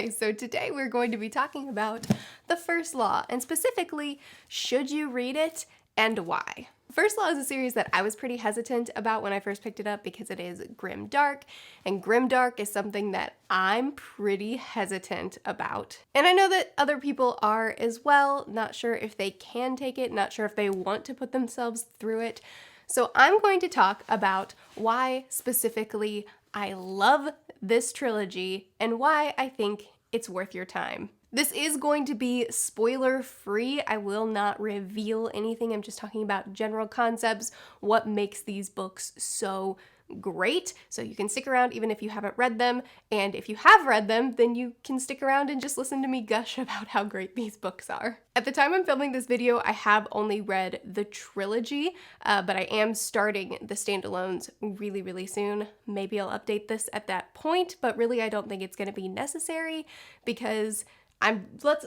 Okay, so today we're going to be talking about The First Law, and specifically, should you read it and why? First Law is a series that I was pretty hesitant about when I first picked it up because it is grimdark, and grimdark is something that I'm pretty hesitant about. And I know that other people are as well, not sure if they can take it, not sure if they want to put themselves through it. So I'm going to talk about why specifically I love this trilogy and why I think it's worth your time. This is going to be spoiler free. I will not reveal anything. I'm just talking about general concepts, what makes these books so great. So you can stick around even if you haven't read them. And if you have read them, then you can stick around and just listen to me gush about how great these books are. At the time I'm filming this video, I have only read the trilogy, but I am starting the standalones really soon. Maybe I'll update this at that point, but really I don't think it's going to be necessary because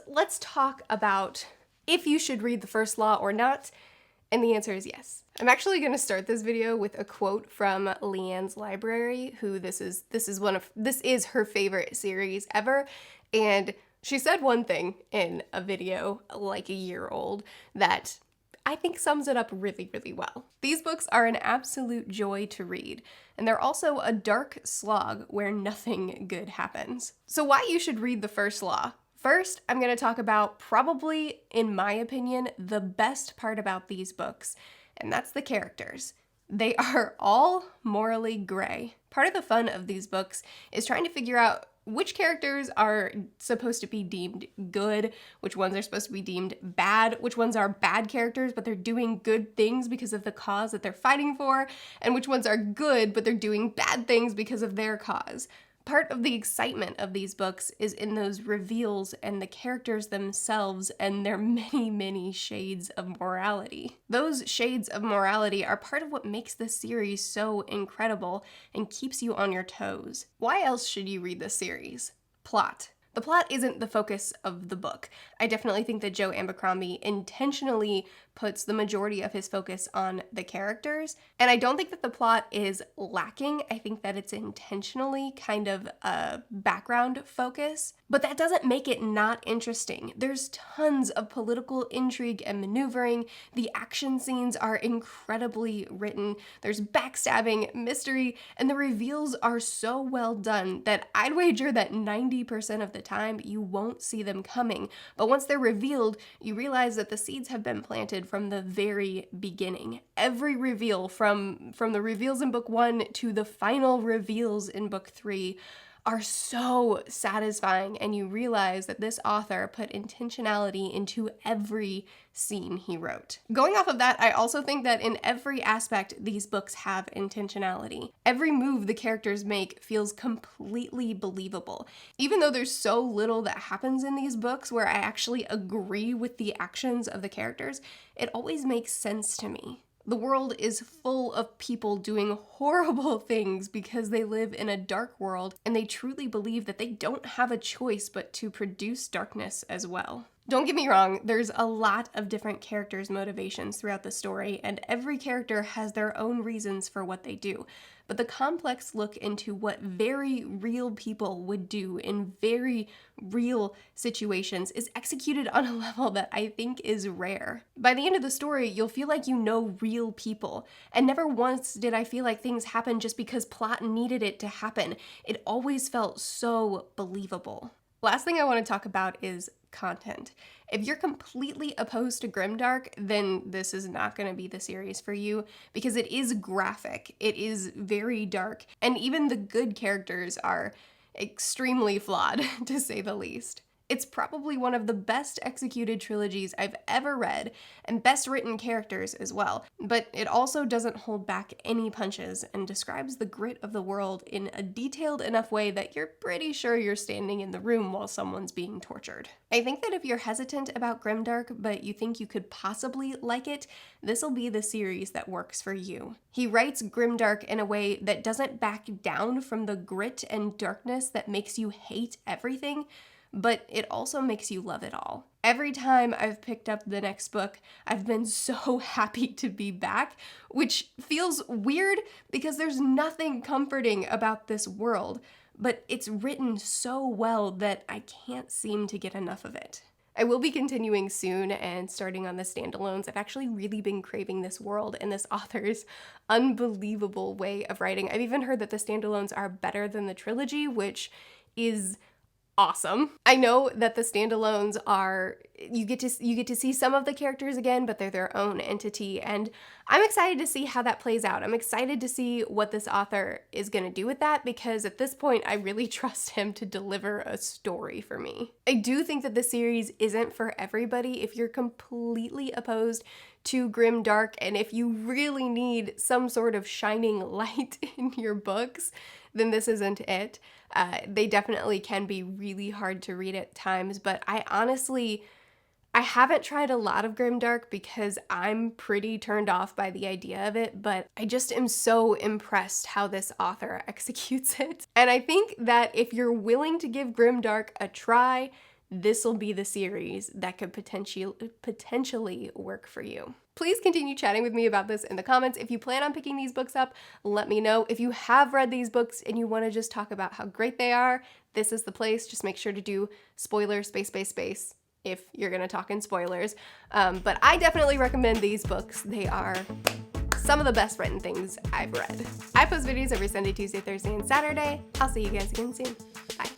let's talk about if you should read The First Law or not, and the answer is yes. I'm actually going to start this video with a quote from Leanne's Library, who this is her favorite series ever, and she said one thing in a video like a year old that I think sums it up really well. These books are an absolute joy to read, and they're also a dark slog where nothing good happens. So why you should read The First Law? First, I'm going to talk about probably, in my opinion, the best part about these books, and that's the characters. They are all morally gray. Part of the fun of these books is trying to figure out which characters are supposed to be deemed good, which ones are supposed to be deemed bad, which ones are bad characters but they're doing good things because of the cause that they're fighting for, and which ones are good but they're doing bad things because of their cause. Part of the excitement of these books is in those reveals and the characters themselves and their many shades of morality. Those shades of morality are part of what makes this series so incredible and keeps you on your toes. Why else should you read this series? Plot. The plot isn't the focus of the book. I definitely think that Joe Abercrombie intentionally puts the majority of his focus on the characters, and I don't think that the plot is lacking. I think that it's intentionally kind of a background focus, but that doesn't make it not interesting. There's tons of political intrigue and maneuvering. The action scenes are incredibly written. There's backstabbing, mystery, and the reveals are so well done that I'd wager that 90% of the time you won't see them coming, but once they're revealed, you realize that the seeds have been planted from the very beginning. Every reveal, from the reveals in book 1 to the final reveals in book 3, are so satisfying, and you realize that this author put intentionality into every scene he wrote. Going off of that, I also think that in every aspect, these books have intentionality. Every move the characters make feels completely believable. Even though there's so little that happens in these books where I actually agree with the actions of the characters, it always makes sense to me. The world is full of people doing horrible things because they live in a dark world and they truly believe that they don't have a choice but to produce darkness as well. Don't get me wrong, there's a lot of different characters' motivations throughout the story, and every character has their own reasons for what they do. But the complex look into what very real people would do in very real situations is executed on a level that I think is rare. By the end of the story, you'll feel like you know real people, and never once did I feel like things happened just because plot needed it to happen. It always felt so believable. Last thing I want to talk about is content. If you're completely opposed to grimdark, then this is not going to be the series for you because it is graphic, it is very dark, and even the good characters are extremely flawed, to say the least. It's probably one of the best executed trilogies I've ever read, and best written characters as well, but it also doesn't hold back any punches and describes the grit of the world in a detailed enough way that you're pretty sure you're standing in the room while someone's being tortured. I think that if you're hesitant about grimdark, but you think you could possibly like it, this'll be the series that works for you. He writes grimdark in a way that doesn't back down from the grit and darkness that makes you hate everything, but it also makes you love it all. Every time I've picked up the next book, I've been so happy to be back, which feels weird because there's nothing comforting about this world. but it's written so well that I can't seem to get enough of it. I will be continuing soon and starting on the standalones. I've actually really been craving this world and this author's unbelievable way of writing. I've even heard that the standalones are better than the trilogy, which is awesome. I know that the standalones are, you get to see some of the characters again, but they're their own entity, and I'm excited to see how that plays out. I'm excited to see what this author is going to do with that, because at this point I really trust him to deliver a story for me. I do think that the series isn't for everybody. If you're completely opposed to grim dark, and if you really need some sort of shining light in your books, then this isn't it. They definitely can be really hard to read at times, but I haven't tried a lot of grimdark because I'm pretty turned off by the idea of it, but I just am so impressed how this author executes it. And I think that if you're willing to give grimdark a try, this will be the series that could potentially work for you. Please continue chatting with me about this in the comments. If you plan on picking these books up, let me know. If you have read these books and you want to just talk about how great they are, this is the place. Just make sure to do spoiler space if you're going to talk in spoilers. But I definitely recommend these books. They are some of the best written things I've read. I post videos every Sunday, Tuesday, Thursday, and Saturday. I'll see you guys again soon. Bye.